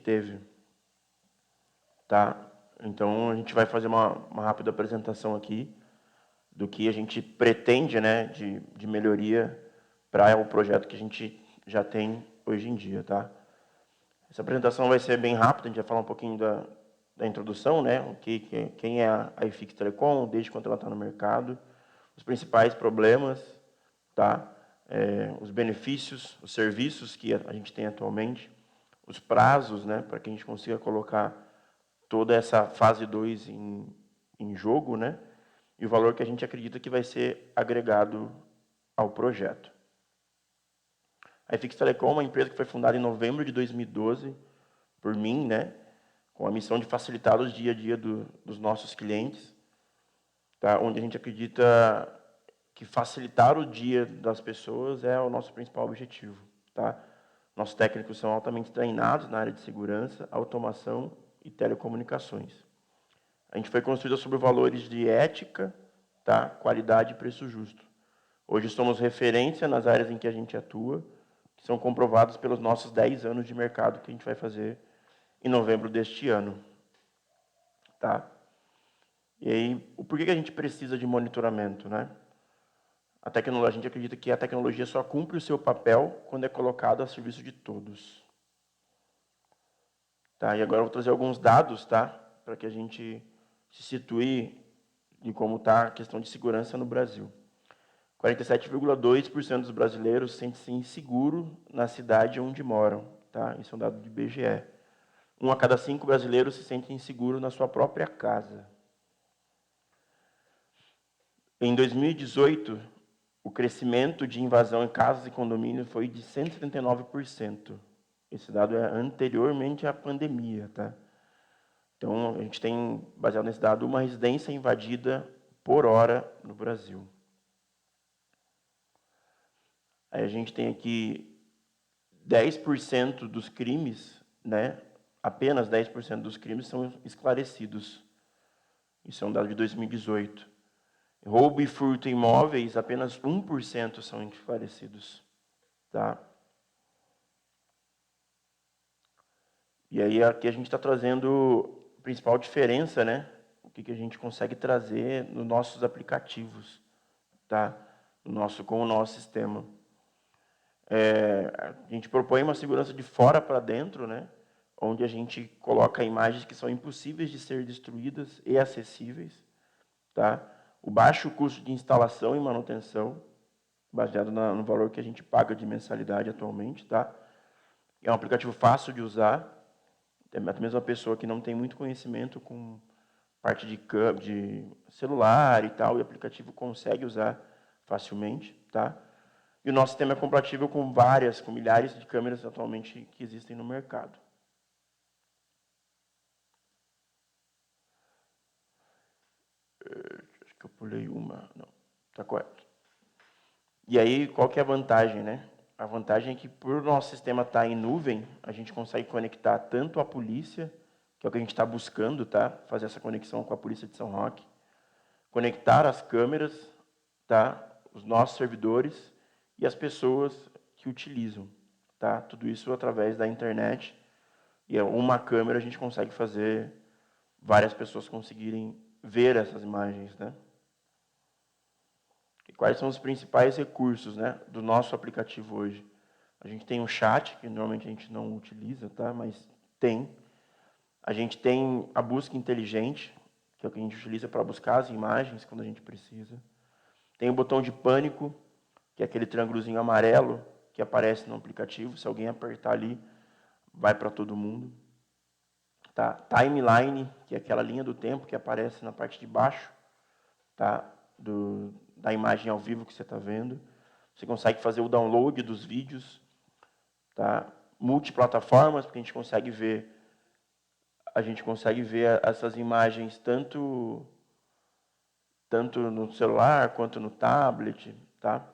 teve. Tá? Então, a gente vai fazer uma rápida apresentação aqui do que a gente pretende, né, de melhoria para o projeto que a gente já tem hoje em dia. Tá? Essa apresentação vai ser bem rápida, a gente vai falar um pouquinho da introdução, né, quem é a iFix Telecom, desde quando ela está no mercado, os principais problemas, tá? Os benefícios, os serviços que a gente tem atualmente, os prazos, né, para que a gente consiga colocar toda essa fase 2 em jogo, né, e o valor que a gente acredita que vai ser agregado ao projeto. A iFix Telecom é uma empresa que foi fundada em novembro de 2012 por mim, né, com a missão de facilitar o dia a dia dos nossos clientes, tá, onde a gente acredita que facilitar o dia das pessoas é o nosso principal objetivo. Tá? Nossos técnicos são altamente treinados na área de segurança, automação e telecomunicações. A gente foi construída sobre valores de ética, tá? Qualidade e preço justo. Hoje somos referência nas áreas em que a gente atua, que são comprovados pelos nossos 10 anos de mercado que a gente vai fazer em novembro deste ano. Tá? E aí, por que a gente precisa de monitoramento, né? A gente acredita que a tecnologia só cumpre o seu papel quando é colocada a serviço de todos. Tá? E agora eu vou trazer alguns dados, tá? Para que a gente se situe em como está a questão de segurança no Brasil. 47,2% dos brasileiros sentem-se inseguros na cidade onde moram. Tá? Isso é um dado do IBGE. 1 a cada 5 brasileiros se sentem inseguros na sua própria casa. Em 2018, o crescimento de invasão em casas e condomínios foi de 179%. Esse dado é anteriormente à pandemia. Tá? Então, a gente tem, baseado nesse dado, uma residência invadida por hora no Brasil. Aí a gente tem aqui 10% dos crimes, né? Apenas 10% dos crimes são esclarecidos. Isso é um dado de 2018. Roubo e furto em imóveis, apenas 1% são esclarecidos. Tá? E aí aqui a gente está trazendo a principal diferença, né? O que a gente consegue trazer nos nossos aplicativos, tá? Com o nosso sistema. A gente propõe uma segurança de fora para dentro, né? Onde a gente coloca imagens que são impossíveis de ser destruídas e acessíveis. Tá? O baixo custo de instalação e manutenção, baseado no valor que a gente paga de mensalidade atualmente. Tá? É um aplicativo fácil de usar. Até mesmo a pessoa que não tem muito conhecimento com parte de celular e tal, e o aplicativo consegue usar facilmente. Tá? E o nosso sistema é compatível com milhares de câmeras atualmente que existem no mercado. Acho que eu pulei uma. Não, está correto. E aí, qual que é a vantagem, né? A vantagem é que, por o nosso sistema estar em nuvem, a gente consegue conectar tanto a polícia, que é o que a gente está buscando, tá? Fazer essa conexão com a polícia de São Roque, conectar as câmeras, tá? Os nossos servidores e as pessoas que utilizam, tá? Tudo isso através da internet. E uma câmera a gente consegue fazer várias pessoas conseguirem ver essas imagens, né? E quais são os principais recursos, né, do nosso aplicativo hoje? A gente tem um chat, que normalmente a gente não utiliza, tá? Mas tem. A gente tem a busca inteligente, que é o que a gente utiliza para buscar as imagens quando a gente precisa. Tem o botão de pânico, que é aquele triângulozinho amarelo que aparece no aplicativo. Se alguém apertar ali, vai para todo mundo. Tá? Timeline, que é aquela linha do tempo que aparece na parte de baixo, tá? Da imagem ao vivo que você está vendo. Você consegue fazer o download dos vídeos. Tá? Multiplataformas, porque a gente consegue ver essas imagens tanto no celular quanto no tablet. Tá?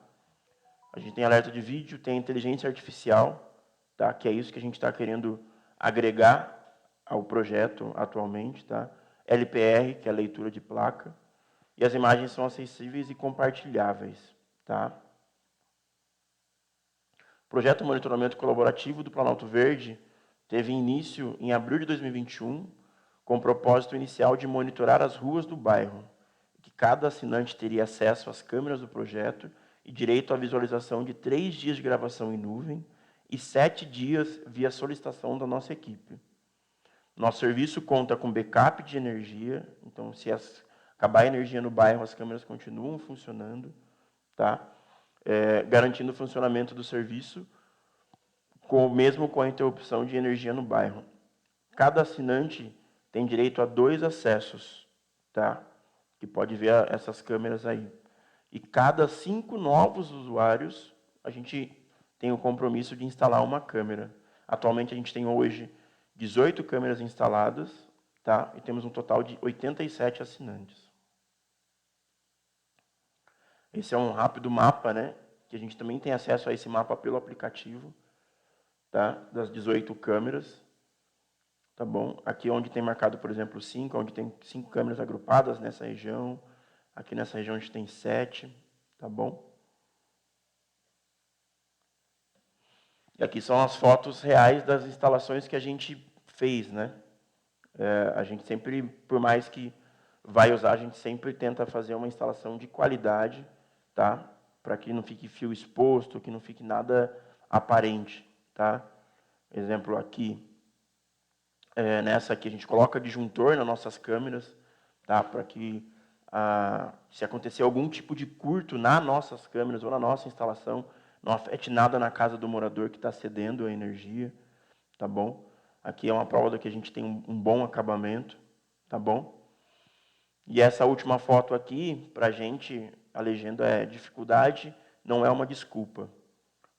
A gente tem alerta de vídeo, tem inteligência artificial, tá? Que é isso que a gente está querendo agregar ao projeto atualmente. Tá? LPR, que é a leitura de placa. E as imagens são acessíveis e compartilháveis. Tá? Projeto Monitoramento Colaborativo do Planalto Verde teve início em abril de 2021, com o propósito inicial de monitorar as ruas do bairro, que cada assinante teria acesso às câmeras do projeto e direito à visualização de 3 dias de gravação em nuvem e 7 dias via solicitação da nossa equipe. Nosso serviço conta com backup de energia, então se acabar a energia no bairro, as câmeras continuam funcionando, tá? Garantindo o funcionamento do serviço, mesmo com a interrupção de energia no bairro. Cada assinante tem direito a 2 acessos, tá? Que pode ver essas câmeras aí. E cada 5 novos usuários, a gente tem o compromisso de instalar uma câmera. Atualmente, a gente tem hoje 18 câmeras instaladas, tá? E temos um total de 87 assinantes. Esse é um rápido mapa, né? Que a gente também tem acesso a esse mapa pelo aplicativo, tá? Das 18 câmeras. Tá bom? Aqui onde tem marcado, por exemplo, 5, onde tem 5 câmeras agrupadas nessa região. Aqui nessa região a gente tem 7, tá bom? E aqui são as fotos reais das instalações que a gente fez, né? A gente sempre, por mais que vai usar, a gente sempre tenta fazer uma instalação de qualidade, tá? Para que não fique fio exposto, que não fique nada aparente, tá? Exemplo aqui. Nessa aqui a gente coloca disjuntor nas nossas câmeras, tá? Para que, se acontecer algum tipo de curto nas nossas câmeras ou na nossa instalação, não afete nada na casa do morador que está cedendo a energia, tá bom? Aqui é uma prova de que a gente tem um bom acabamento, tá bom? E essa última foto aqui, para a gente, a legenda é: dificuldade não é uma desculpa.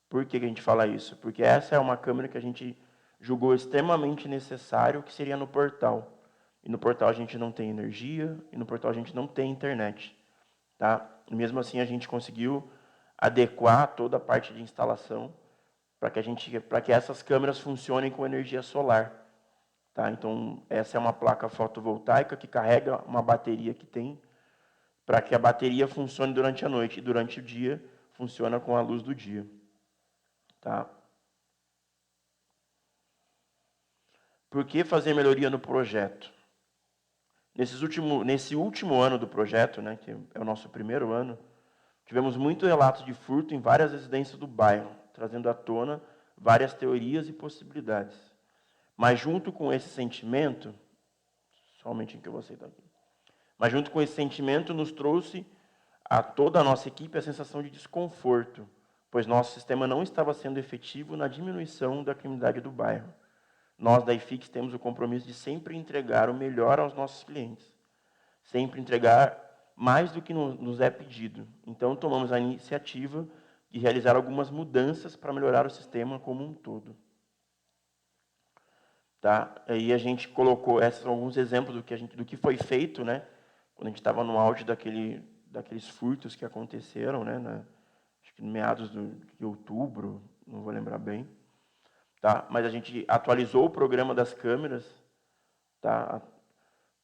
Por que a gente fala isso? Porque essa é uma câmera que a gente julgou extremamente necessário, que seria no portal. E no portal a gente não tem energia, e no portal a gente não tem internet. Tá? E mesmo assim a gente conseguiu adequar toda a parte de instalação para que essas câmeras funcionem com energia solar. Tá? Então, essa é uma placa fotovoltaica que carrega uma bateria que tem, para que a bateria funcione durante a noite, e durante o dia funciona com a luz do dia. Tá? Por que fazer melhoria no projeto? Nesse último ano do projeto, né, que é o nosso primeiro ano, tivemos muitos relatos de furto em várias residências do bairro, trazendo à tona várias teorias e possibilidades. Mas junto com esse sentimento, somente em que eu vou aceitar aqui, mas junto com esse sentimento nos trouxe a toda a nossa equipe a sensação de desconforto, pois nosso sistema não estava sendo efetivo na diminuição da criminalidade do bairro. Nós, da IFIX, temos o compromisso de sempre entregar o melhor aos nossos clientes. Sempre entregar mais do que nos é pedido. Então, tomamos a iniciativa de realizar algumas mudanças para melhorar o sistema como um todo. Tá? Aí a gente colocou, esses são alguns exemplos do que foi feito, né? Quando a gente estava no auge daqueles furtos que aconteceram, né? Acho que no meados de outubro, não vou lembrar bem. Tá? Mas a gente atualizou o programa das câmeras, tá?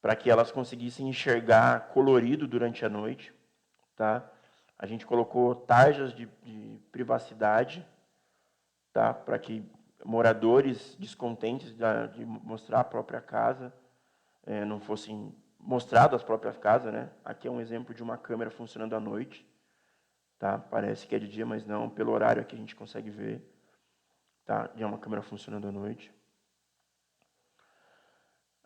Para que elas conseguissem enxergar colorido durante a noite. Tá? A gente colocou tarjas de privacidade, tá? Para que moradores descontentes de mostrar a própria casa não fossem mostrados as próprias casas. Né? Aqui é um exemplo de uma câmera funcionando à noite. Tá? Parece que é de dia, mas não, pelo horário aqui a gente consegue ver. Tá? E é uma câmera funcionando à noite.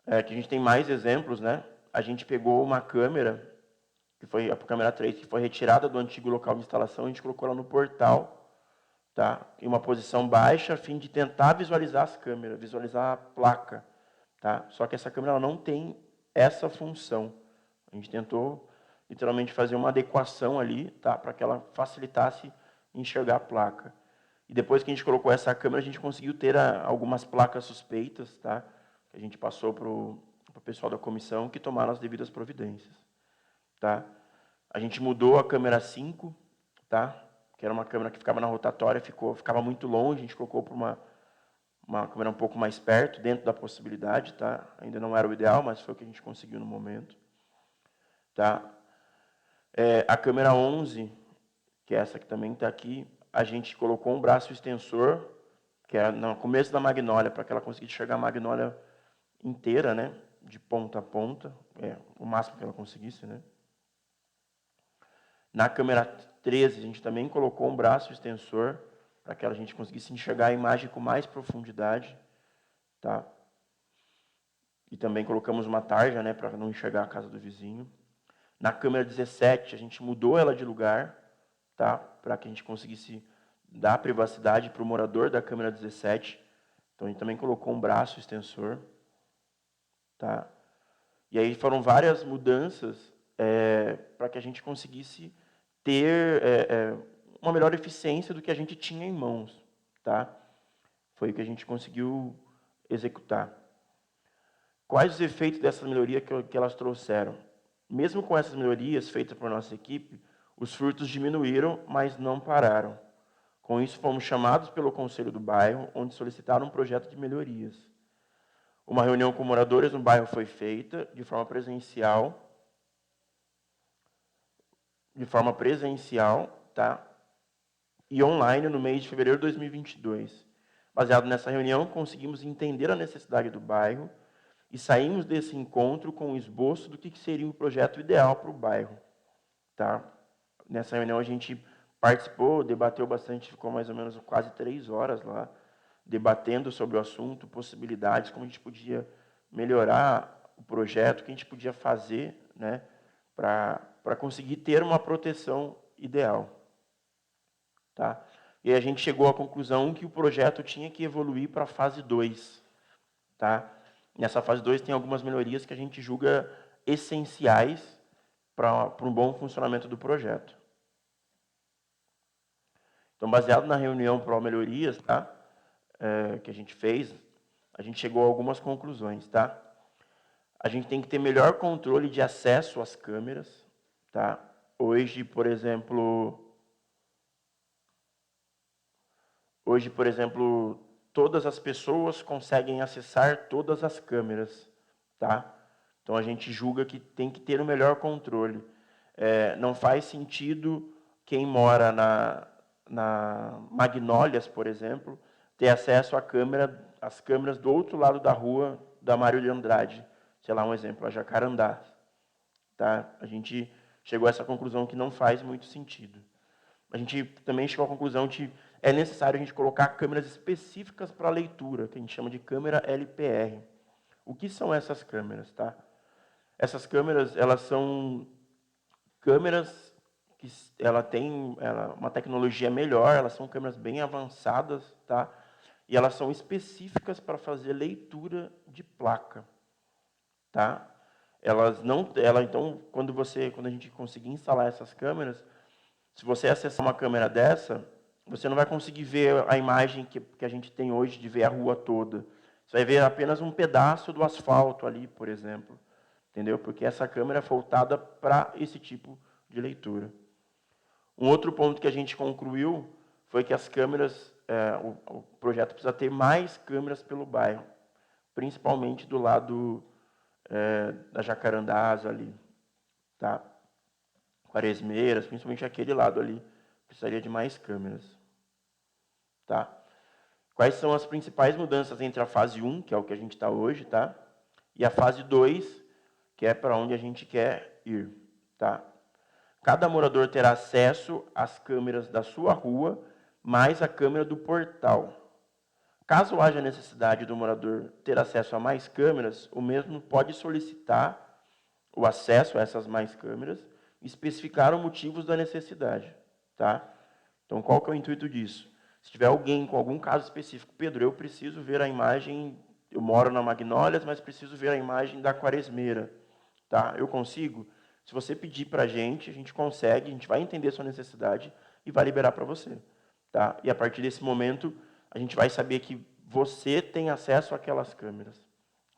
Que a gente tem mais exemplos, né? A gente pegou uma câmera, que foi a câmera 3, que foi retirada do antigo local de instalação, a gente colocou ela no portal, tá? Em uma posição baixa, a fim de tentar visualizar as câmeras, visualizar a placa, tá? Só que essa câmera ela não tem essa função. A gente tentou, literalmente, fazer uma adequação ali, tá? Para que ela facilitasse enxergar a placa. E depois que a gente colocou essa câmera, a gente conseguiu ter algumas placas suspeitas, tá? Que a gente passou para o pessoal da comissão, que tomaram as devidas providências. Tá? A gente mudou a câmera 5, tá? Que era uma câmera que ficava na rotatória, ficava muito longe, a gente colocou para uma câmera um pouco mais perto, dentro da possibilidade. Tá? Ainda não era o ideal, mas foi o que a gente conseguiu no momento. Tá? A câmera 11, que é essa que também está aqui, a gente colocou um braço extensor, que era no começo da Magnólia, para que ela conseguisse enxergar a Magnólia inteira, né, de ponta a ponta, o máximo que ela conseguisse, né. Na câmera 13, a gente também colocou um braço extensor, para que a gente conseguisse enxergar a imagem com mais profundidade, tá? E também colocamos uma tarja, né, para não enxergar a casa do vizinho. Na câmera 17, a gente mudou ela de lugar, tá? Para que a gente conseguisse dar privacidade para o morador da câmera 17. Então, a gente também colocou um braço extensor, tá? E aí foram várias mudanças para que a gente conseguisse ter uma melhor eficiência do que a gente tinha em mãos, tá? Foi o que a gente conseguiu executar. Quais os efeitos dessa melhoria que elas trouxeram? Mesmo com essas melhorias feitas por nossa equipe, os furtos diminuíram, mas não pararam. Com isso, fomos chamados pelo Conselho do Bairro, onde solicitaram um projeto de melhorias. Uma reunião com moradores no bairro foi feita de forma presencial, tá? E online no mês de fevereiro de 2022. Baseado nessa reunião, conseguimos entender a necessidade do bairro e saímos desse encontro com um esboço do que seria o projeto ideal para o bairro. Tá? Nessa reunião a gente participou, debateu bastante, ficou mais ou menos quase 3 horas lá, debatendo sobre o assunto, possibilidades, como a gente podia melhorar o projeto, o que a gente podia fazer, né, para conseguir ter uma proteção ideal. Tá? E a gente chegou à conclusão que o projeto tinha que evoluir para a fase 2. Tá? Nessa fase 2 tem algumas melhorias que a gente julga essenciais para um bom funcionamento do projeto. Então, baseado na reunião para melhorias, tá? Que a gente fez, a gente chegou a algumas conclusões. Tá? A gente tem que ter melhor controle de acesso às câmeras. Tá? Hoje, por exemplo, todas as pessoas conseguem acessar todas as câmeras. Tá? Então, a gente julga que tem que ter o melhor controle. Não faz sentido quem mora na Magnólias, por exemplo, ter acesso às câmeras do outro lado da rua da Mário de Andrade. Sei lá, um exemplo, a Jacarandá. Tá? A gente chegou a essa conclusão que não faz muito sentido. A gente também chegou à conclusão que é necessário a gente colocar câmeras específicas para leitura, que a gente chama de câmera LPR. O que são essas câmeras? Tá? Essas câmeras, elas são câmeras que ela tem uma tecnologia melhor, elas são câmeras bem avançadas, tá? E elas são específicas para fazer leitura de placa, tá? Então, quando a gente conseguir instalar essas câmeras, se você acessar uma câmera dessa, você não vai conseguir ver a imagem que a gente tem hoje de ver a rua toda. Você vai ver apenas um pedaço do asfalto ali, por exemplo, entendeu? Porque essa câmera é voltada para esse tipo de leitura. Um outro ponto que a gente concluiu foi que as câmeras, o projeto precisa ter mais câmeras pelo bairro, principalmente do lado da Jacarandás ali, tá? Quaresmeiras, principalmente aquele lado ali, precisaria de mais câmeras. Tá? Quais são as principais mudanças entre a fase 1, que é o que a gente está hoje, tá? E a fase 2, que é para onde a gente quer ir. Tá? Cada morador terá acesso às câmeras da sua rua, mais a câmera do portal. Caso haja necessidade do morador ter acesso a mais câmeras, o mesmo pode solicitar o acesso a essas mais câmeras e especificar os motivos da necessidade. Tá? Então, qual que é o intuito disso? Se tiver alguém com algum caso específico, Pedro, eu preciso ver a imagem, eu moro na Magnólias, mas preciso ver a imagem da Quaresmeira. Tá? Eu consigo? Se você pedir para a gente consegue, a gente vai entender a sua necessidade e vai liberar para você. Tá? E a partir desse momento, a gente vai saber que você tem acesso àquelas câmeras.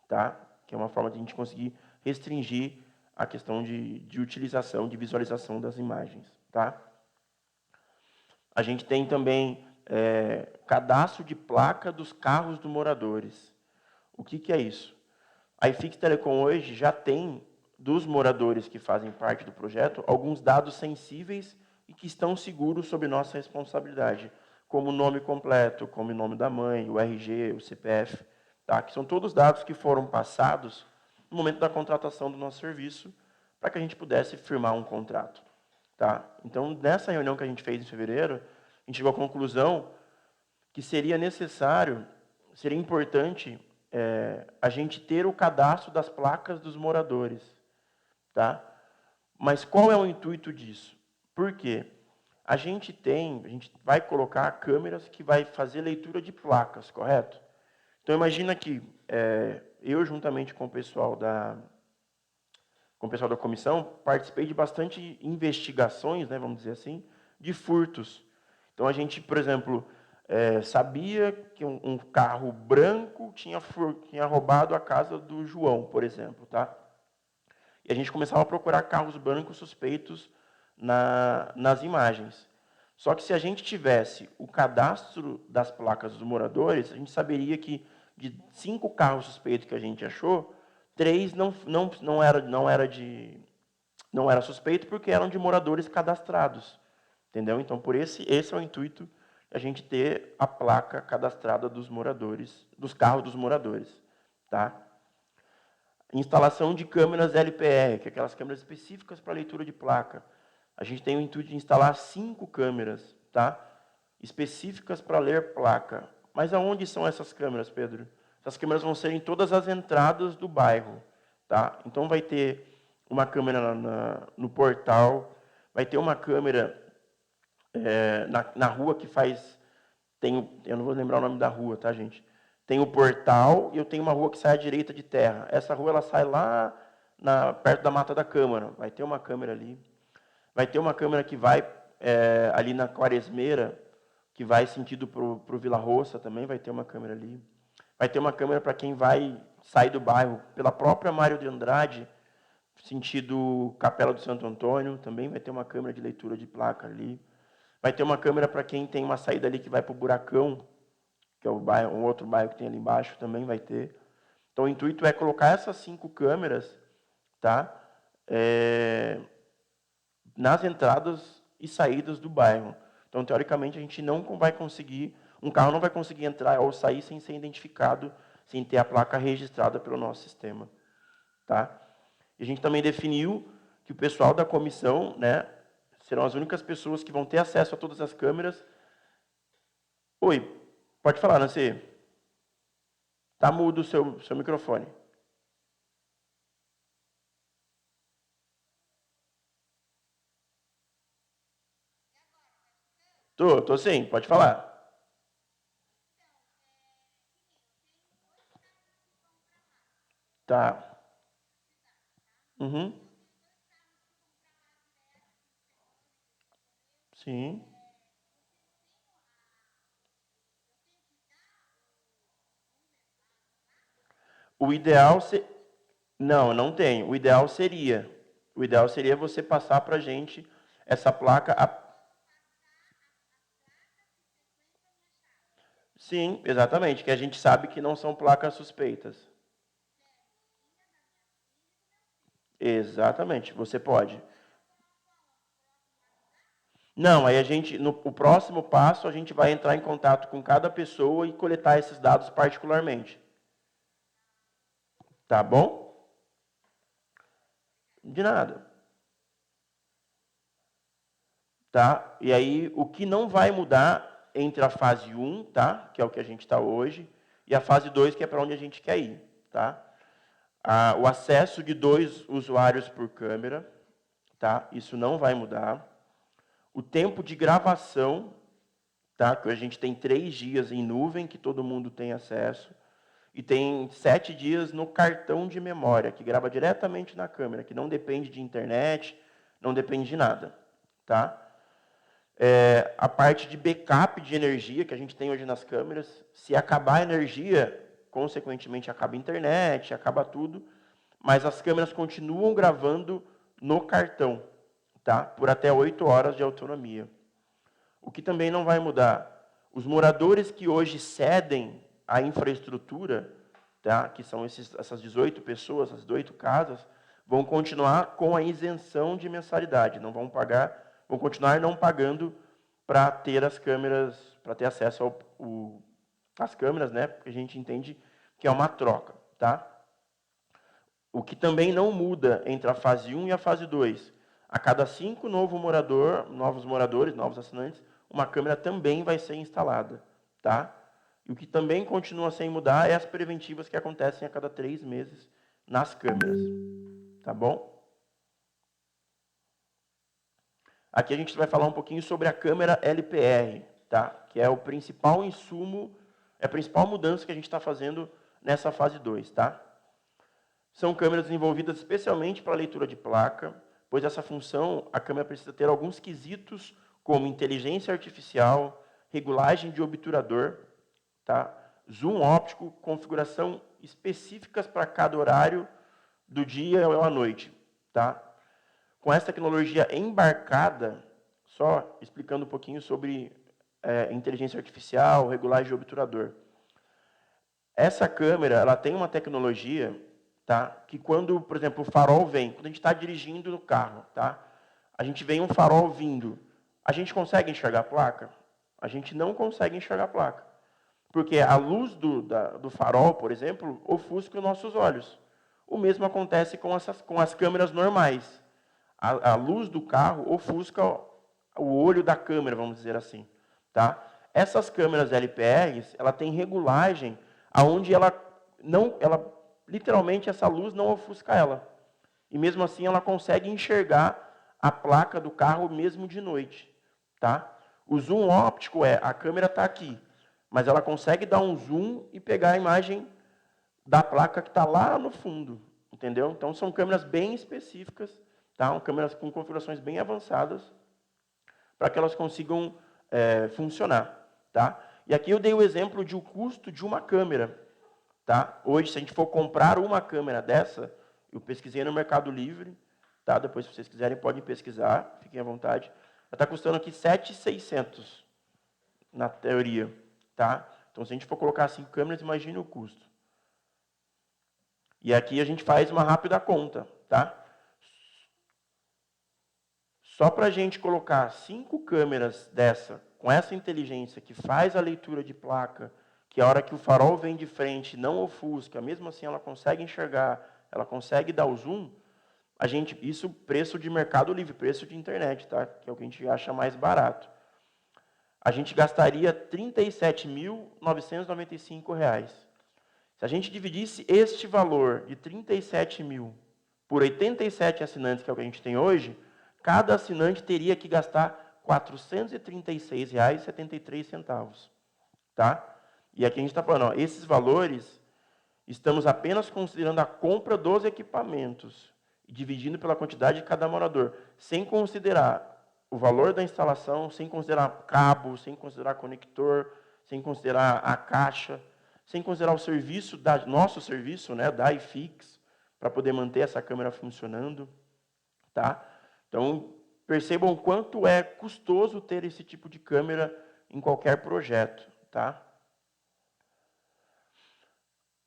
Tá? Que é uma forma de a gente conseguir restringir a questão de utilização, de visualização das imagens. Tá? A gente tem também cadastro de placa dos carros dos moradores. O que é isso? A iFix Telecom hoje já tem, dos moradores que fazem parte do projeto, alguns dados sensíveis e que estão seguros sob nossa responsabilidade. como o nome completo, como o nome da mãe, o RG, o CPF, tá? Que são todos dados que foram passados no momento da contratação do nosso serviço, para que a gente pudesse firmar um contrato. Tá? Então, nessa reunião que a gente fez em fevereiro, a gente chegou à conclusão que seria necessário, seria importante a gente ter o cadastro das placas dos moradores. Tá? Mas qual é o intuito disso? Por quê? A gente vai colocar câmeras que vai fazer leitura de placas, correto? Então, imagina que eu, juntamente com o pessoal da comissão, participei de bastante investigações, né, vamos dizer assim, de furtos. Então, a gente, por exemplo, sabia que um carro branco tinha roubado a casa do João, por exemplo. Tá? E a gente começava a procurar carros brancos suspeitos nas imagens. Só que se a gente tivesse o cadastro das placas dos moradores, a gente saberia que de 5 carros suspeitos que a gente achou, 3 não era suspeito porque eram de moradores cadastrados. Entendeu? Então, esse é o intuito, a gente ter a placa cadastrada dos moradores, dos carros dos moradores. Tá? Instalação de câmeras LPR, que é aquelas câmeras específicas para leitura de placa. A gente tem o intuito de instalar 5 câmeras, tá? Específicas para ler placa. Mas aonde são essas câmeras, Pedro? Essas câmeras vão ser em todas as entradas do bairro. Tá? Então, vai ter uma câmera no portal, vai ter uma câmera na rua que faz... eu não vou lembrar o nome da rua, tá, gente? Tem o portal e eu tenho uma rua que sai à direita de terra. Essa rua ela sai lá perto da Mata da Câmara. Vai ter uma câmera ali. Vai ter uma câmera que vai ali na Quaresmeira, que vai sentido para o Vila Roça também, vai ter uma câmera ali. Vai ter uma câmera para quem vai sair do bairro pela própria Mário de Andrade, sentido Capela do Santo Antônio, também vai ter uma câmera de leitura de placa ali. Vai ter uma câmera para quem tem uma saída ali que vai para o Buracão, que é um outro bairro que tem ali embaixo, também vai ter. Então, o intuito é colocar essas 5 câmeras, tá? Nas entradas e saídas do bairro. Então, teoricamente, a gente não vai conseguir, um carro não vai conseguir entrar ou sair sem ser identificado, sem ter a placa registrada pelo nosso sistema. Tá? E a gente também definiu que o pessoal da comissão, né, serão as únicas pessoas que vão ter acesso a todas as câmeras. Oi, pode falar, Nancy. Está mudo o seu microfone. Tô sim, pode falar. Tá. Uhum. Sim. O ideal não tem. O ideal seria você passar para a gente essa placa. Sim, exatamente, que a gente sabe que não são placas suspeitas. Exatamente, você pode. Não, aí o próximo passo, a gente vai entrar em contato com cada pessoa e coletar esses dados particularmente. Tá bom? De nada. Tá? E aí, o que não vai mudar entre a fase 1, tá? Que é o que a gente está hoje, e a fase 2, que é para onde a gente quer ir. Tá? O acesso de 2 usuários por câmera, tá? Isso não vai mudar. O tempo de gravação, tá? Que a gente tem 3 dias em nuvem, que todo mundo tem acesso, e tem 7 dias no cartão de memória, que grava diretamente na câmera, que não depende de internet, não depende de nada. Tá? A parte de backup de energia que a gente tem hoje nas câmeras, se acabar a energia, consequentemente acaba a internet, acaba tudo, mas as câmeras continuam gravando no cartão, tá? Por até 8 horas de autonomia. O que também não vai mudar, os moradores que hoje cedem a infraestrutura, tá? Que são essas 18 pessoas, essas 18 casas, vão continuar com a isenção de mensalidade, não vão pagar, vão continuar não pagando para ter as câmeras, para ter acesso às câmeras, né? Porque a gente entende que é uma troca, tá? O que também não muda entre a fase 1 e a fase 2. A cada 5 novos moradores, novos assinantes, uma câmera também vai ser instalada, tá? E o que também continua sem mudar é as preventivas que acontecem a cada 3 meses nas câmeras, tá bom? Aqui a gente vai falar um pouquinho sobre a câmera LPR, tá? Que é o principal insumo, é a principal mudança que a gente está fazendo nessa fase 2, tá? São câmeras desenvolvidas especialmente para leitura de placa, pois essa função, a câmera precisa ter alguns quesitos, como inteligência artificial, regulagem de obturador, tá? Zoom óptico, configuração específicas para cada horário do dia ou à noite, tá? Com essa tecnologia embarcada, só explicando um pouquinho sobre inteligência artificial, regulagem de obturador. Essa câmera, ela tem uma tecnologia, tá? Que quando, por exemplo, o farol vem, quando a gente está dirigindo no carro, tá? A gente vê um farol vindo, a gente consegue enxergar a placa? A gente não consegue enxergar a placa. Porque a luz do farol, por exemplo, ofusca os nossos olhos. O mesmo acontece com as câmeras normais. A luz do carro ofusca o olho da câmera, vamos dizer assim. Tá? Essas câmeras LPRs, ela tem regulagem aonde ela literalmente essa luz não ofusca ela. E mesmo assim ela consegue enxergar a placa do carro mesmo de noite. Tá? O zoom óptico a câmera está aqui, mas ela consegue dar um zoom e pegar a imagem da placa que está lá no fundo. Entendeu? Então são câmeras bem específicas, tá? Câmeras com configurações bem avançadas, para que elas consigam funcionar. Tá? E aqui eu dei o exemplo de o custo de uma câmera. Tá? Hoje, se a gente for comprar uma câmera dessa, eu pesquisei no Mercado Livre, tá? Depois, se vocês quiserem, podem pesquisar, fiquem à vontade. Ela está custando aqui R$ 7.600, na teoria. Tá? Então, se a gente for colocar 5 câmeras, imagine o custo. E aqui a gente faz uma rápida conta. Tá? Só para a gente colocar 5 câmeras dessa, com essa inteligência que faz a leitura de placa, que a hora que o farol vem de frente não ofusca, mesmo assim ela consegue enxergar, ela consegue dar o zoom, isso preço de Mercado Livre, preço de internet, tá? Que é o que a gente acha mais barato. A gente gastaria R$ 37.995. Se a gente dividisse este valor de 37 mil por 87 assinantes, que é o que a gente tem hoje, cada assinante teria que gastar R$ 436,73. Tá? E aqui a gente está falando, ó, esses valores, estamos apenas considerando a compra dos equipamentos, dividindo pela quantidade de cada morador, sem considerar o valor da instalação, sem considerar cabo, sem considerar conector, sem considerar a caixa, sem considerar o serviço, nosso serviço, né, da iFix, para poder manter essa câmera funcionando. Tá? Então, percebam o quanto é custoso ter esse tipo de câmera em qualquer projeto. Tá?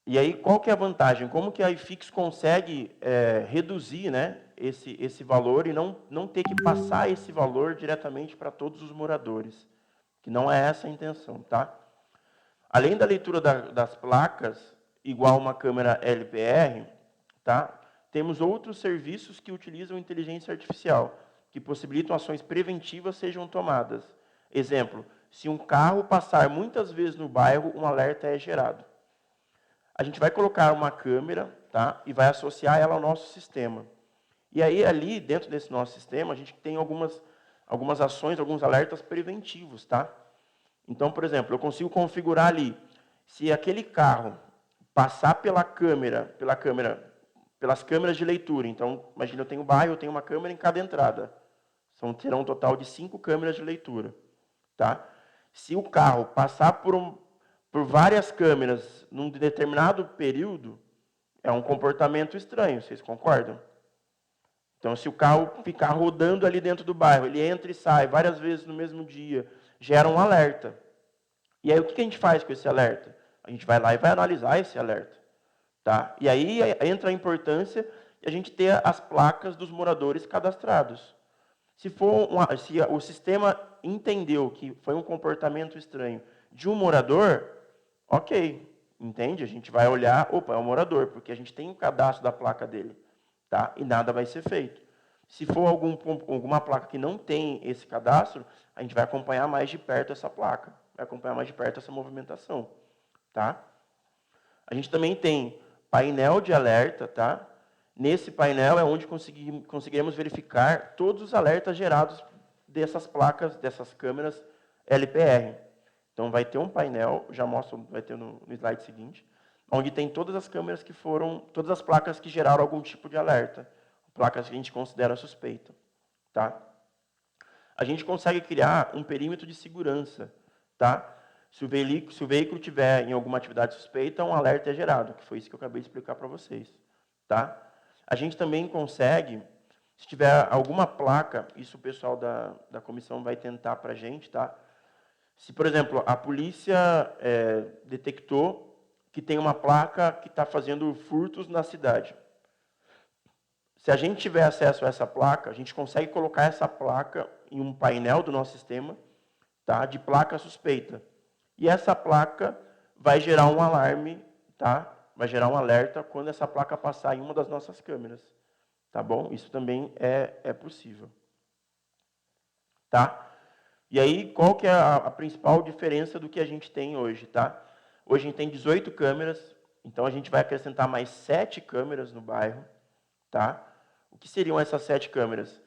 E aí, qual que é a vantagem? Como que a iFix consegue reduzir, né, esse valor e não ter que passar esse valor diretamente para todos os moradores? Que não é essa a intenção, tá? Além da leitura das placas, igual uma câmera LPR, tá? Temos outros serviços que utilizam inteligência artificial, que possibilitam ações preventivas sejam tomadas. Exemplo, se um carro passar muitas vezes no bairro, um alerta é gerado. A gente vai colocar uma câmera, tá? E vai associar ela ao nosso sistema. E aí, ali, dentro desse nosso sistema, a gente tem algumas ações, alguns alertas preventivos, tá? Então, por exemplo, eu consigo configurar ali, se aquele carro passar pelas câmeras de leitura. Então, imagina, eu tenho um bairro, eu tenho uma câmera em cada entrada. Terão um total de 5 câmeras de leitura, tá? Se o carro passar por várias câmeras num determinado período, é um comportamento estranho, vocês concordam? Então, se o carro ficar rodando ali dentro do bairro, ele entra e sai várias vezes no mesmo dia, gera um alerta. E aí, o que a gente faz com esse alerta? A gente vai lá e vai analisar esse alerta. Tá? E aí entra a importância de a gente ter as placas dos moradores cadastrados. Se o sistema entendeu que foi um comportamento estranho de um morador, ok, entende? A gente vai olhar, opa, é um morador, porque a gente tem o cadastro da placa dele, tá? E nada vai ser feito. Se for alguma placa que não tem esse cadastro, a gente vai acompanhar mais de perto essa placa, vai acompanhar mais de perto essa movimentação, tá? A gente também tem painel de alerta, tá? Nesse painel é onde conseguiremos verificar todos os alertas gerados dessas placas, dessas câmeras LPR. Então, vai ter um painel, já mostro, vai ter no slide seguinte, onde tem todas as câmeras que foram, todas as placas que geraram algum tipo de alerta, placas que a gente considera suspeita, tá? A gente consegue criar um perímetro de segurança, tá? Se o veículo tiver em alguma atividade suspeita, um alerta é gerado, que foi isso que eu acabei de explicar para vocês, tá? A gente também consegue, se tiver alguma placa, isso o pessoal da comissão vai tentar para a gente, tá? Se, por exemplo, a polícia detectou que tem uma placa que está fazendo furtos na cidade. Se a gente tiver acesso a essa placa, a gente consegue colocar essa placa em um painel do nosso sistema, tá? De placa suspeita. E essa placa vai gerar um alarme, tá? Vai gerar um alerta quando essa placa passar em uma das nossas câmeras. Tá bom? Isso também é possível. Tá? E aí, qual que é a principal diferença do que a gente tem hoje, tá? Hoje a gente tem 18 câmeras, então a gente vai acrescentar mais 7 câmeras no bairro, tá? O que seriam essas 7 câmeras?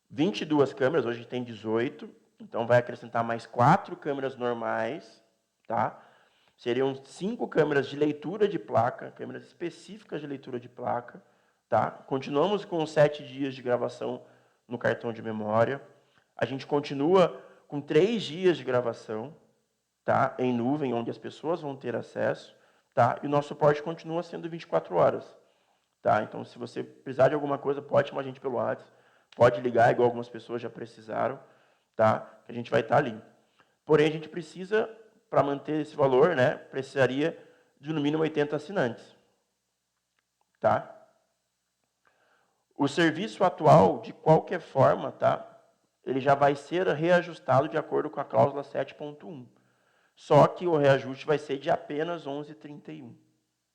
22 câmeras, hoje a gente tem 18, então vai acrescentar mais 4 câmeras normais, tá? Seriam 5 câmeras de leitura de placa, câmeras específicas de leitura de placa, tá? Continuamos com 7 dias de gravação no cartão de memória. A gente continua com 3 dias de gravação, tá? Em nuvem, onde as pessoas vão ter acesso, tá? E o nosso suporte continua sendo 24 horas, tá? Então, se você precisar de alguma coisa, pode chamar a gente pelo WhatsApp, pode ligar, igual algumas pessoas já precisaram, tá? A gente vai estar ali. Porém, a gente precisa, para manter esse valor, né, precisaria de no mínimo 80 assinantes, tá? O serviço atual, de qualquer forma, tá? Ele já vai ser reajustado de acordo com a cláusula 7.1. Só que o reajuste vai ser de apenas 11,31%.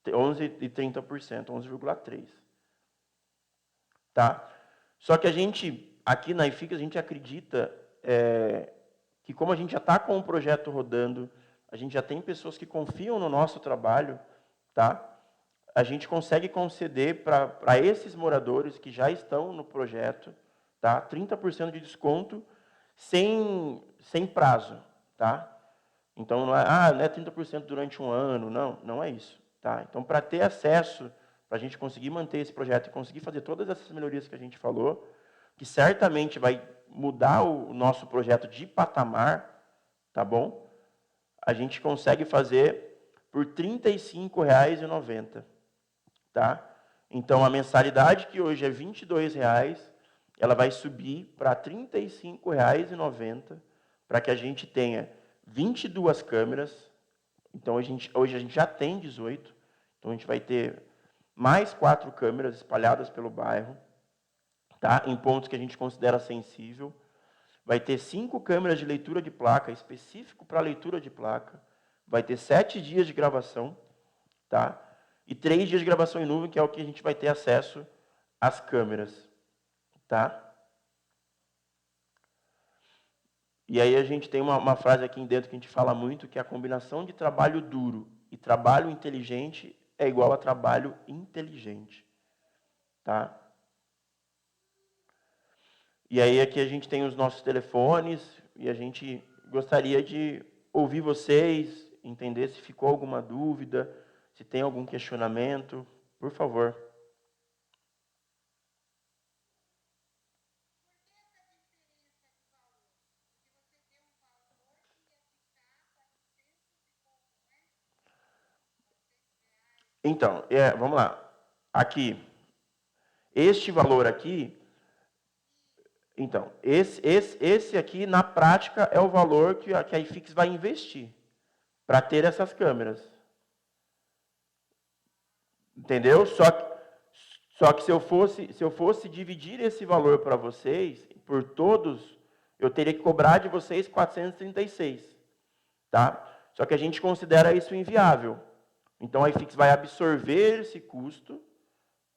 11,30%, 11,3%. Tá? Só que a gente, aqui na IFIX, a gente acredita que como a gente já está com o projeto rodando, a gente já tem pessoas que confiam no nosso trabalho, tá? A gente consegue conceder para esses moradores que já estão no projeto, tá? 30% de desconto sem prazo, tá? Então, não é 30% durante um ano, não é isso, tá? Então, para ter acesso, para a gente conseguir manter esse projeto e conseguir fazer todas essas melhorias que a gente falou, que certamente vai mudar o nosso projeto de patamar, tá bom? A gente consegue fazer por R$ 35,90, tá? Então, a mensalidade, que hoje é R$ 22,00, ela vai subir para R$ 35,90, para que a gente tenha 22 câmeras. Então, hoje a gente já tem 18. Então, a gente vai ter mais 4 câmeras espalhadas pelo bairro, tá? Em pontos que a gente considera sensível. Vai ter 5 câmeras de leitura de placa, específico para leitura de placa. Vai ter 7 dias de gravação, tá? E 3 dias de gravação em nuvem, que é o que a gente vai ter acesso às câmeras, tá? E aí a gente tem uma frase aqui dentro que a gente fala muito, que é a combinação de trabalho duro e trabalho inteligente é igual a trabalho inteligente, tá? E aí aqui a gente tem os nossos telefones e a gente gostaria de ouvir vocês, entender se ficou alguma dúvida, se tem algum questionamento, por favor. Então, vamos lá. Aqui, este valor aqui, então, esse aqui, na prática, é o valor que a iFix vai investir para ter essas câmeras. Entendeu? Só que se eu fosse dividir esse valor para vocês, por todos eu teria que cobrar de vocês 436, tá? Só que a gente considera isso inviável. Então, a iFix vai absorver esse custo,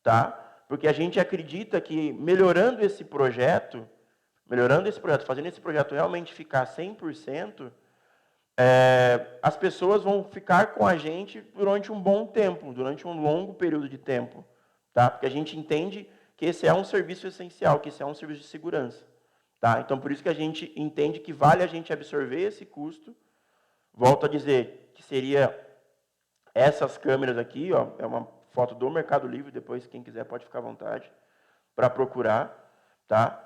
tá? Porque a gente acredita que melhorando esse projeto, fazendo esse projeto realmente ficar 100%, as pessoas vão ficar com a gente durante um bom tempo, durante um longo período de tempo, tá? Porque a gente entende que esse é um serviço essencial, que esse é um serviço de segurança, tá? Então, por isso que a gente entende que vale a gente absorver esse custo. Volto a dizer que seria essas câmeras aqui, ó, é uma foto do Mercado Livre, depois quem quiser pode ficar à vontade para procurar, tá?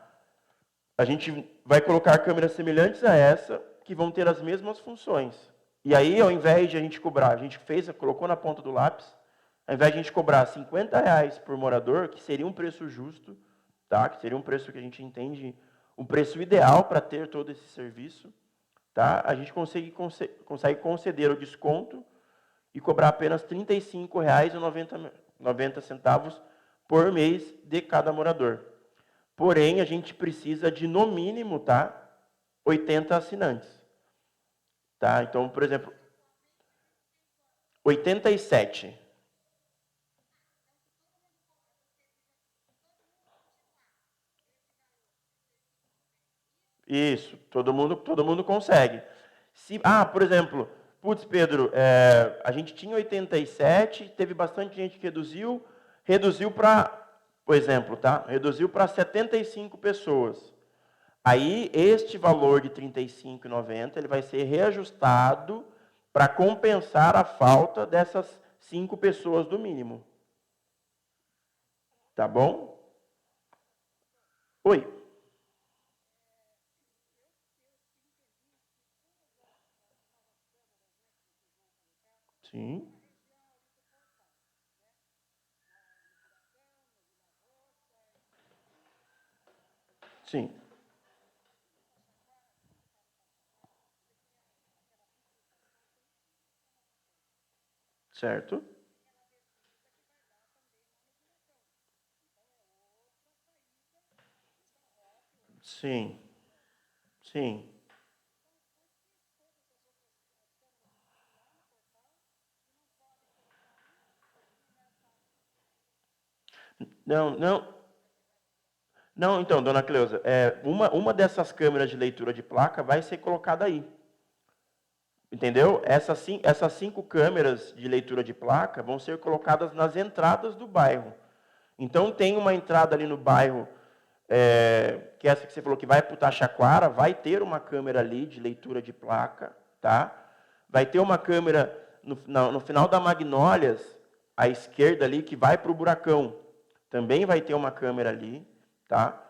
A gente vai colocar câmeras semelhantes a essa, que vão ter as mesmas funções. E aí, ao invés de a gente cobrar, a gente colocou na ponta do lápis, ao invés de a gente cobrar R$50 por morador, que seria um preço justo, tá? Que seria um preço que a gente entende, um preço ideal para ter todo esse serviço, tá? A gente consegue conceder o desconto e cobrar apenas R$35,90 por mês de cada morador. Porém, a gente precisa de, no mínimo, tá, 80 assinantes. Tá? Então, por exemplo, 87. Isso, todo mundo consegue. Por exemplo, putz, Pedro, a gente tinha 87, teve bastante gente que reduziu para, por exemplo, tá? Reduziu para 75 pessoas. Aí, este valor de R$ 35,90, ele vai ser reajustado para compensar a falta dessas 5 pessoas do mínimo. Tá bom? Oi. Sim. Sim. Certo? Sim. Sim. Não, não. Não, então, dona Cleusa, uma dessas câmeras de leitura de placa vai ser colocada aí. Entendeu? Essas 5 câmeras de leitura de placa vão ser colocadas nas entradas do bairro. Então, tem uma entrada ali no bairro, que é essa que você falou que vai para o Taxaquara, vai ter uma câmera ali de leitura de placa, tá? Vai ter uma câmera no final da Magnólias, à esquerda ali, que vai para o Buracão. Também vai ter uma câmera ali, tá?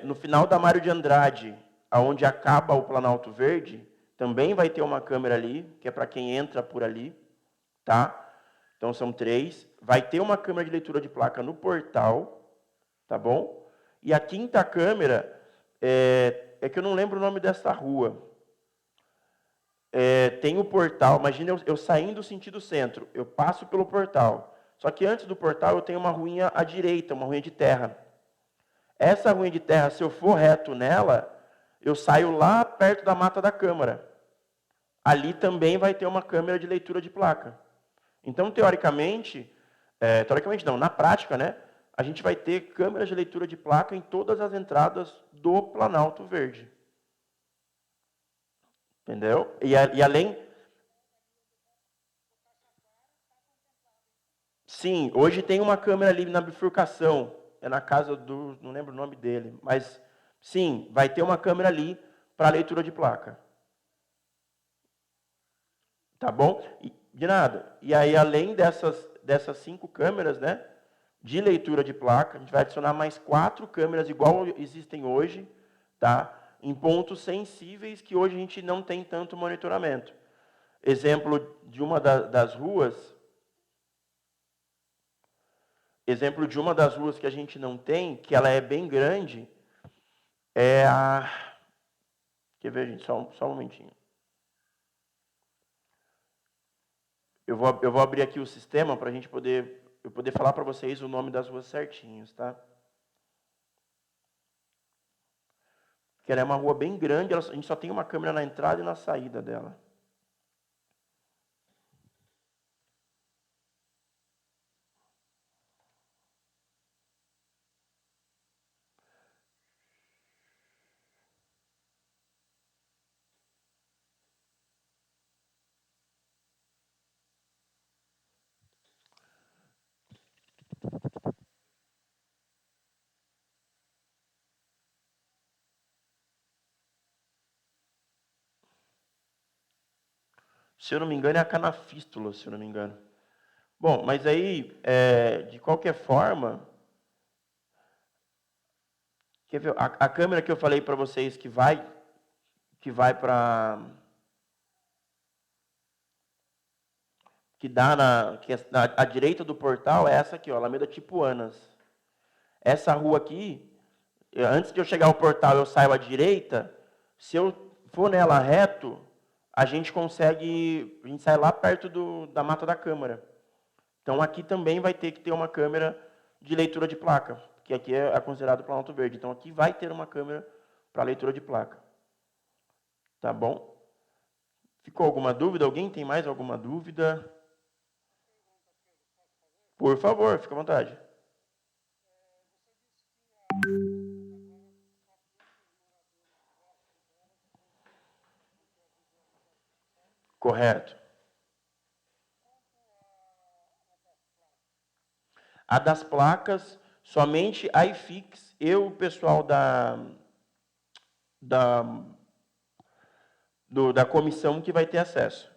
No final da Mário de Andrade, aonde acaba o Planalto Verde, também vai ter uma câmera ali, que é para quem entra por ali, tá? Então, são 3. Vai ter uma câmera de leitura de placa no portal, tá bom? E a 5ª câmera, é que eu não lembro o nome dessa rua. Tem o portal, imagina eu saindo sentido centro, eu passo pelo portal. Só que antes do portal eu tenho uma ruinha à direita, uma ruinha de terra. Essa ruinha de terra, se eu for reto nela, eu saio lá perto da Mata da Câmara. Ali também vai ter uma câmera de leitura de placa. Então, teoricamente não, na prática, né, a gente vai ter câmeras de leitura de placa em todas as entradas do Planalto Verde. Entendeu? E além... Sim, hoje tem uma câmera ali na bifurcação. É na casa do... não lembro o nome dele. Mas, sim, vai ter uma câmera ali para leitura de placa. Tá bom? De nada. E aí, além dessas 5 câmeras, né, de leitura de placa, a gente vai adicionar mais 4 câmeras igual existem hoje, tá? Em pontos sensíveis que hoje a gente não tem tanto monitoramento. Exemplo de uma das ruas que a gente não tem, que ela é bem grande, é a... Quer ver, gente? Só um momentinho. Eu vou abrir aqui o sistema para a gente poder falar para vocês o nome das ruas certinhos, tá? que ela é uma rua bem grande, a gente só tem uma câmera na entrada e na saída dela. Se eu não me engano, é a canafístula, se eu não me engano. Bom, mas aí, de qualquer forma, quer ver, a câmera que eu falei para vocês que vai para... que dá à direita do portal é essa aqui, ó, Alameda Tipuanas. Essa rua aqui, antes de eu chegar ao portal, eu saio à direita, se eu for nela reto, a gente sai lá perto da Mata da Câmara. Então aqui também vai ter que ter uma câmera de leitura de placa, que aqui é considerado Planalto Verde. Então aqui vai ter uma câmera para leitura de placa. Tá bom? Ficou alguma dúvida? Alguém tem mais alguma dúvida? Por favor, fica à vontade. Correto. A das placas, somente a iFix e o pessoal da comissão que vai ter acesso.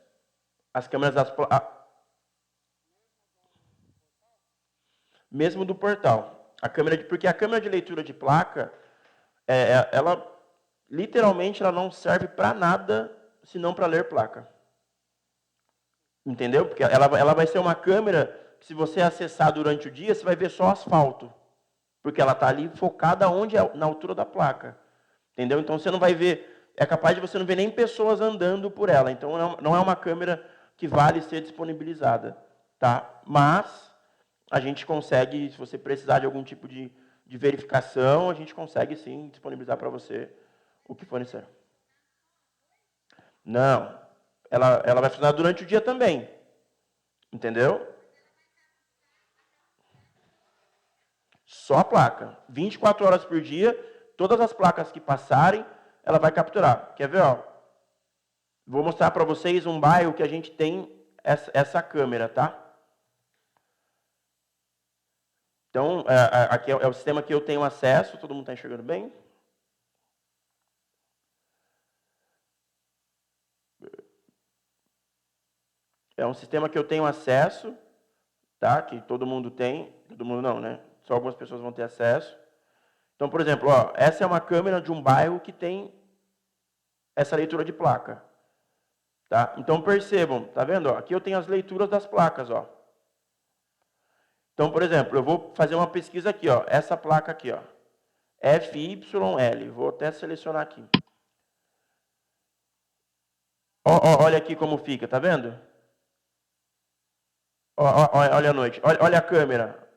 As câmeras das placas... Mesmo do portal. Porque a câmera de leitura de placa, ela literalmente ela não serve para nada senão para ler placa. Entendeu? Porque ela vai ser uma câmera que, se você acessar durante o dia, você vai ver só asfalto. Porque ela está ali focada na altura da placa. Entendeu? Então você não vai ver, é capaz de você não ver nem pessoas andando por ela. Então não é uma câmera que vale ser disponibilizada. Tá? Mas a gente consegue, se você precisar de algum tipo de verificação, a gente consegue sim disponibilizar para você o que for necessário. Não, ela vai funcionar durante o dia também. Entendeu? Só a placa. 24 horas por dia, todas as placas que passarem, ela vai capturar. Quer ver? Ó? Vou mostrar para vocês um bairro que a gente tem essa câmera, tá? Então, aqui é o sistema que eu tenho acesso. Todo mundo está enxergando bem? É um sistema que eu tenho acesso, tá? Que todo mundo tem. Todo mundo não, né? Só algumas pessoas vão ter acesso. Então, por exemplo, ó, essa é uma câmera de um bairro que tem essa leitura de placa. Tá? Então, percebam, tá vendo? Ó, aqui eu tenho as leituras das placas. Ó. Então, por exemplo, eu vou fazer uma pesquisa aqui. Ó, essa placa aqui, ó, FYL. Vou até selecionar aqui. Ó, olha aqui como fica, tá vendo? Olha a noite. Olha a câmera.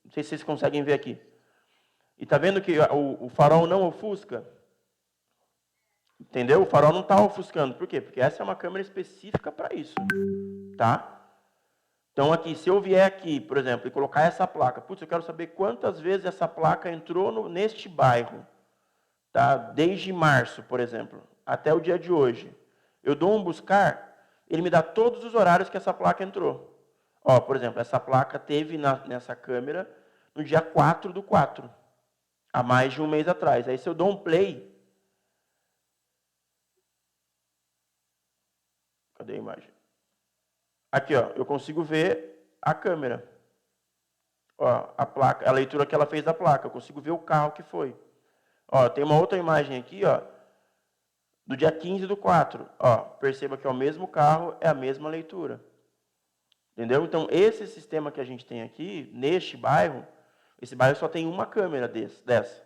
Não sei se vocês conseguem ver aqui. E tá vendo que o farol não ofusca? Entendeu? O farol não está ofuscando. Por quê? Porque essa é uma câmera específica para isso. Tá? Então, aqui, se eu vier aqui, por exemplo, e colocar essa placa, putz, eu quero saber quantas vezes essa placa entrou neste bairro. Tá? Desde março, por exemplo, até o dia de hoje. Eu dou um buscar, ele me dá todos os horários que essa placa entrou. Ó, por exemplo, essa placa teve nessa câmera no dia 4/4, há mais de um mês atrás. Aí, se eu dou um play... Cadê a imagem? Aqui, ó, eu consigo ver a câmera. Ó, a placa, a leitura que ela fez da placa. Eu consigo ver o carro que foi. Ó, tem uma outra imagem aqui, ó, do dia 15/4. Ó, perceba que é o mesmo carro, é a mesma leitura. Entendeu? Então, esse sistema que a gente tem aqui, neste bairro, esse bairro só tem uma câmera dessa.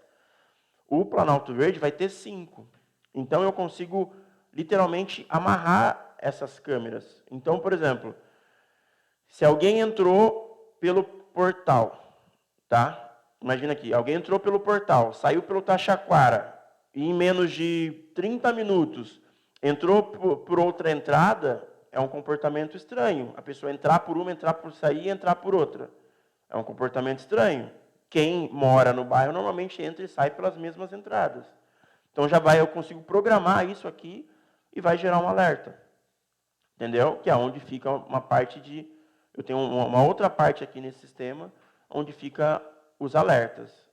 O Planalto Verde vai ter 5. Então, eu consigo, literalmente, amarrar essas câmeras. Então, por exemplo, se alguém entrou pelo portal, tá? Imagina aqui, alguém entrou pelo portal, saiu pelo Taxaquara e em menos de 30 minutos entrou por outra entrada, é um comportamento estranho. A pessoa entrar por uma, entrar por sair e entrar por outra. É um comportamento estranho. Quem mora no bairro normalmente entra e sai pelas mesmas entradas. Então eu consigo programar isso aqui e vai gerar um alerta. Entendeu? Que é onde fica uma parte de... Eu tenho uma outra parte aqui nesse sistema, onde fica os alertas.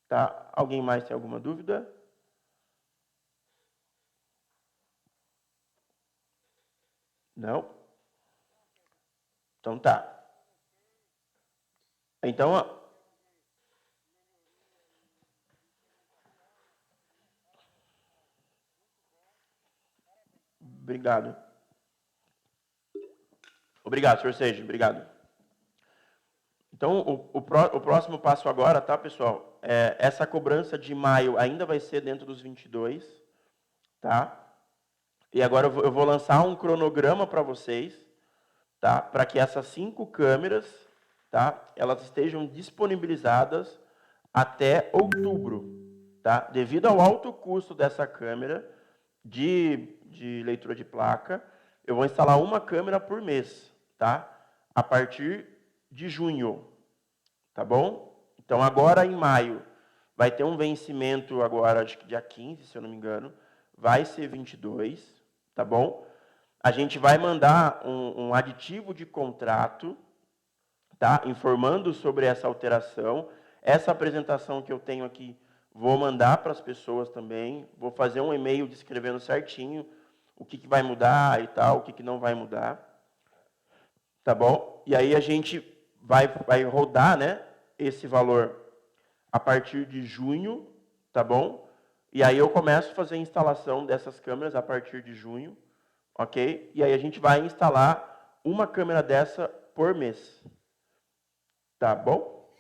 Tá? Alguém mais tem alguma dúvida? Não? Então tá. Então, obrigado. Obrigado, senhor Seixas. Obrigado. Então, o próximo passo agora, tá, pessoal? Essa cobrança de maio ainda vai ser dentro dos 22, tá? E agora eu vou lançar um cronograma para vocês, tá? Para que essas 5 câmeras, tá? Elas estejam disponibilizadas até outubro, tá? Devido ao alto custo dessa câmera de leitura de placa, eu vou instalar uma câmera por mês, tá? A partir de junho, tá bom? Então, agora em maio, vai ter um vencimento agora, acho que dia 15, se eu não me engano, vai ser 22, tá bom? A gente vai mandar um aditivo de contrato, tá? Informando sobre essa alteração. Essa apresentação que eu tenho aqui, vou mandar para as pessoas também. Vou fazer um e-mail descrevendo certinho o que vai mudar e tal, o que não vai mudar. Tá bom? E aí a gente vai rodar, né, esse valor a partir de junho, tá bom? E aí eu começo a fazer a instalação dessas câmeras a partir de junho, ok? E aí a gente vai instalar uma câmera dessa por mês. Tá bom?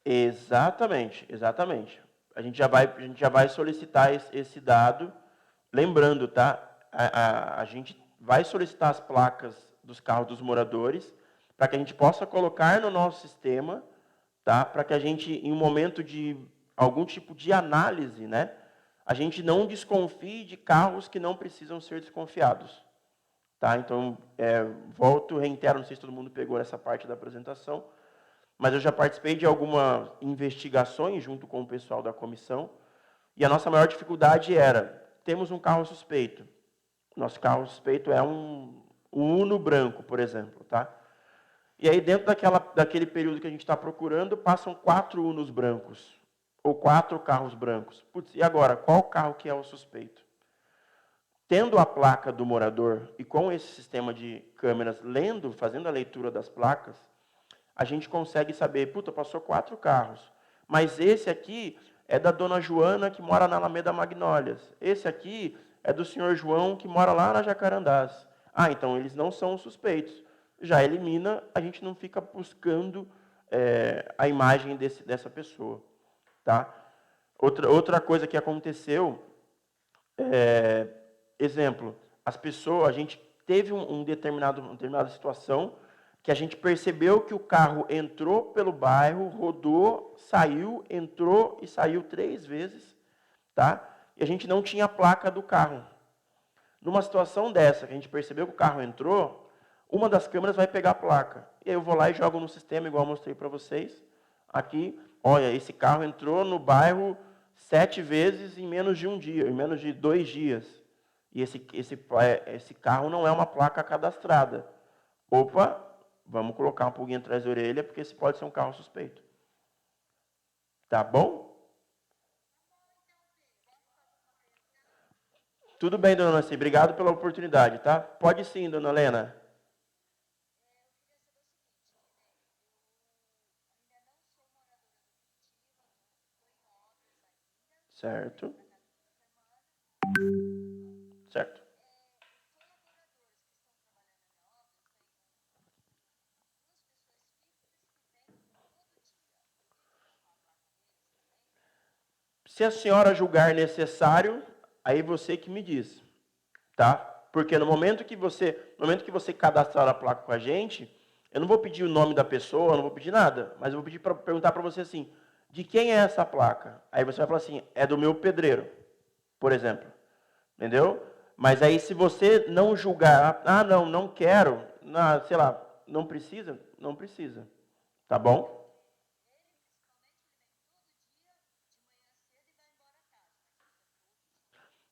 Exatamente, exatamente. A gente já vai solicitar esse dado. Lembrando, tá? A gente vai solicitar as placas dos carros dos moradores para que a gente possa colocar no nosso sistema, tá? Para que a gente, em um momento de algum tipo de análise, né, a gente não desconfie de carros que não precisam ser desconfiados. Tá? Então, reitero, não sei se todo mundo pegou essa parte da apresentação, mas eu já participei de algumas investigações junto com o pessoal da comissão, e a nossa maior dificuldade era, temos um carro suspeito. Nosso carro suspeito é um Uno branco, por exemplo. Tá? E aí, dentro daquele período que a gente está procurando, passam 4 Unos brancos, ou 4 carros brancos. Putz, e agora, qual carro que é o suspeito? Tendo a placa do morador e com esse sistema de câmeras fazendo a leitura das placas, a gente consegue saber, puta, passou 4 carros, mas esse aqui é da dona Joana que mora na Alameda Magnólias. Esse aqui é do senhor João que mora lá na Jacarandás. Ah, então eles não são suspeitos. Já elimina, a gente não fica buscando a imagem dessa pessoa. Tá? Outra coisa que aconteceu, exemplo, a gente teve uma determinada situação que a gente percebeu que o carro entrou pelo bairro, rodou, saiu, entrou e saiu 3 vezes, tá? E a gente não tinha a placa do carro. Numa situação dessa, que a gente percebeu que o carro entrou, uma das câmeras vai pegar a placa. E aí eu vou lá e jogo no sistema, igual eu mostrei para vocês. Aqui, olha, esse carro entrou no bairro 7 vezes em menos de um dia, em menos de 2 dias. E esse carro não é uma placa cadastrada. Opa, vamos colocar um pulguinho atrás da orelha, porque esse pode ser um carro suspeito. Tá bom? Tudo bem, dona Nancy. Obrigado pela oportunidade, tá? Pode sim, dona Helena. Certo. Certo. Se a senhora julgar necessário, aí você que me diz, tá? Porque no momento que você cadastrar a placa com a gente, eu não vou pedir o nome da pessoa, eu não vou pedir nada, mas eu vou pedir para perguntar para você assim, de quem é essa placa? Aí você vai falar assim, é do meu pedreiro, por exemplo. Entendeu? Mas aí se você não julgar, ah, não, não quero, sei lá, não precisa, não precisa. Tá bom?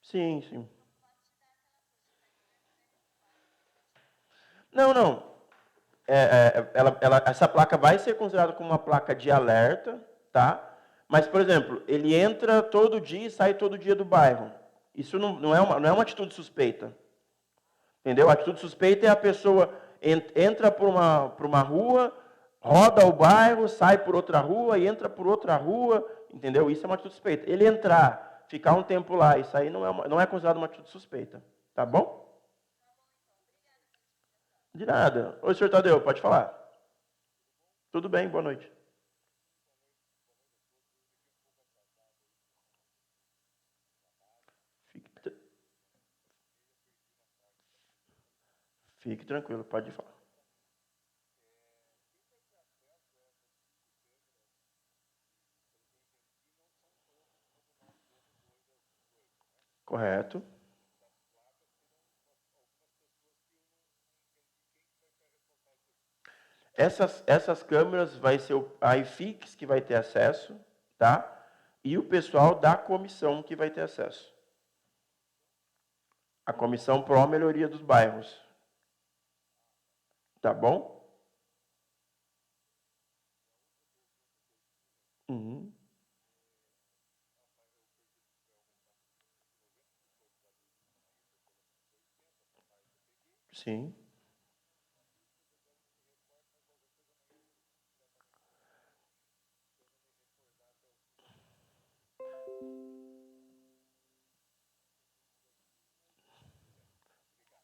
Sim, sim. Não, não. Essa placa vai ser considerada como uma placa de alerta, tá? Mas, por exemplo, ele entra todo dia e sai todo dia do bairro. Isso não é uma atitude suspeita. Entendeu? A atitude suspeita é a pessoa entra por uma rua, roda o bairro, sai por outra rua e entra por outra rua. Entendeu? Isso é uma atitude suspeita. Ele entrar, ficar um tempo lá e sair não é considerado uma atitude suspeita. Tá bom? De nada. Oi, senhor Tadeu, pode falar. Tudo bem, boa noite. Fique, fique tranquilo, pode falar. Correto. Essas câmeras vai ser a IFIX que vai ter acesso, tá? E o pessoal da comissão que vai ter acesso. A comissão pró melhoria dos bairros. Tá bom? Uhum. Sim.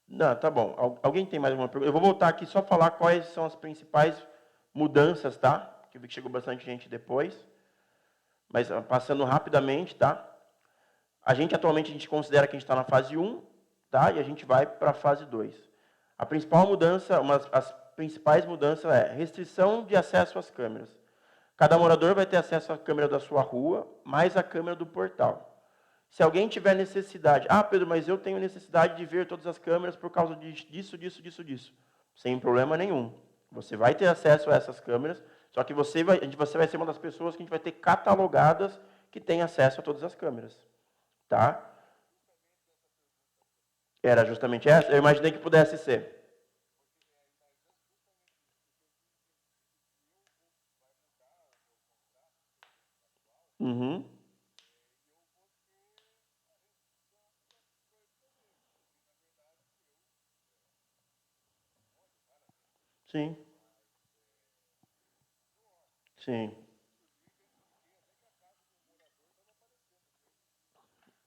Não, tá bom. Alguém tem mais alguma pergunta? Eu vou voltar aqui só falar quais são as principais mudanças, tá? Que eu vi que chegou bastante gente depois. Mas passando rapidamente, tá? Atualmente, a gente considera que a gente está na fase 1, tá? E a gente vai para a fase 2. A principal mudança, as principais mudanças é restrição de acesso às câmeras. Cada morador vai ter acesso à câmera da sua rua, mais a câmera do portal. Se alguém tiver necessidade, ah, Pedro, mas eu tenho necessidade de ver todas as câmeras por causa disso, disso, disso, disso. Sem problema nenhum. Você vai ter acesso a essas câmeras, só que você vai ser uma das pessoas que a gente vai ter catalogadas que tem acesso a todas as câmeras. Tá? Era justamente essa? Eu imaginei que pudesse ser. Uhum. Sim. Sim.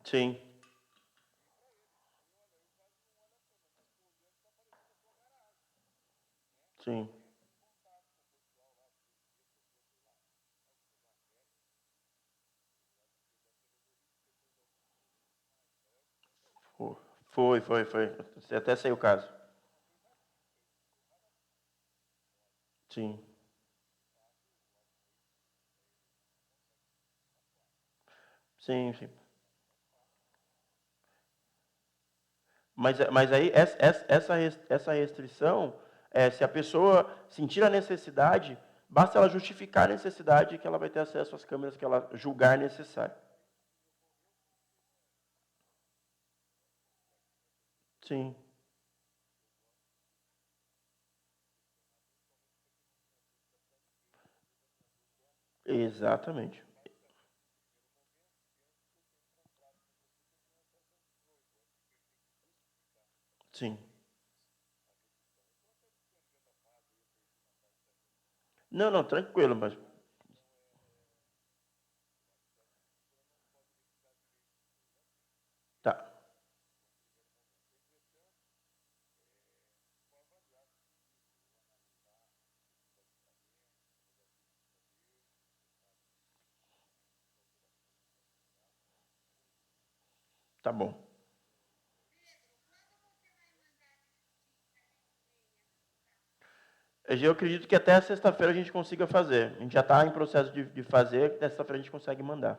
Sim. Sim. Foi. Até sei o caso. Sim. Sim, sim. Mas aí, essa restrição, se a pessoa sentir a necessidade, basta ela justificar a necessidade que ela vai ter acesso às câmeras que ela julgar necessário. Sim, exatamente. Sim. Não, não, tranquilo, mas tá, tá bom. Eu acredito que até sexta-feira a gente consiga fazer. A gente já está em processo de fazer, até sexta-feira a gente consegue mandar.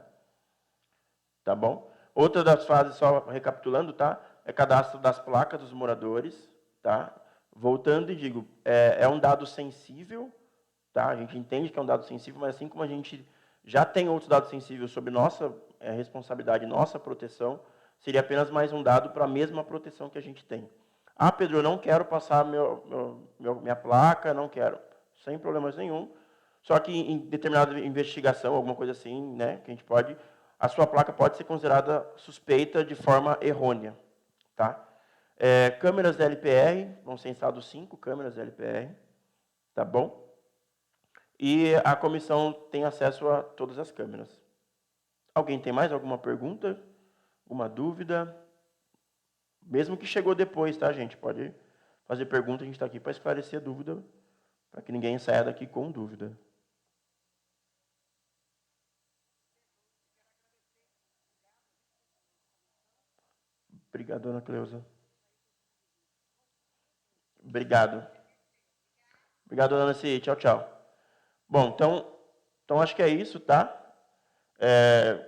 Tá bom? Outra das fases, só recapitulando, tá? É cadastro das placas dos moradores, tá? Voltando e digo, é um dado sensível, tá? A gente entende que é um dado sensível, mas assim como a gente já tem outros dados sensíveis sobre nossa responsabilidade, nossa proteção, seria apenas mais um dado para a mesma proteção que a gente tem. Ah, Pedro, eu não quero passar minha placa, não quero. Sem problemas nenhum. Só que em determinada investigação, alguma coisa assim, né, que a gente pode, a sua placa pode ser considerada suspeita de forma errônea. Tá? Câmeras LPR, vão ser instaladas 5 câmeras LPR, tá bom? E a comissão tem acesso a todas as câmeras. Alguém tem mais alguma pergunta? Alguma dúvida? Mesmo que chegou depois, tá, gente? Pode fazer pergunta, a gente está aqui para esclarecer a dúvida, para que ninguém saia daqui com dúvida. Obrigado, dona Cleusa. Obrigado. Obrigado, dona Nancy. Tchau, tchau. Bom, então acho que é isso, tá?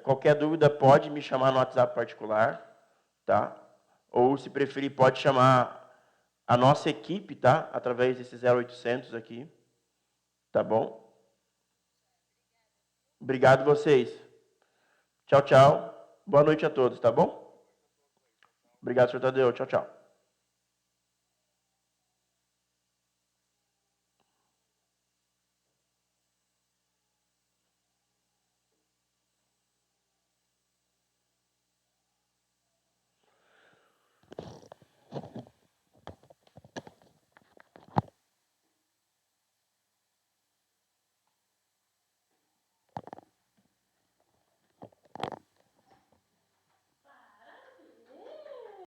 Qualquer dúvida pode me chamar no WhatsApp particular, tá? Ou, se preferir, pode chamar a nossa equipe, tá? Através desse 0800 aqui, tá bom? Obrigado vocês. Tchau, tchau. Boa noite a todos, tá bom? Obrigado, senhor Tadeu. Tchau, tchau.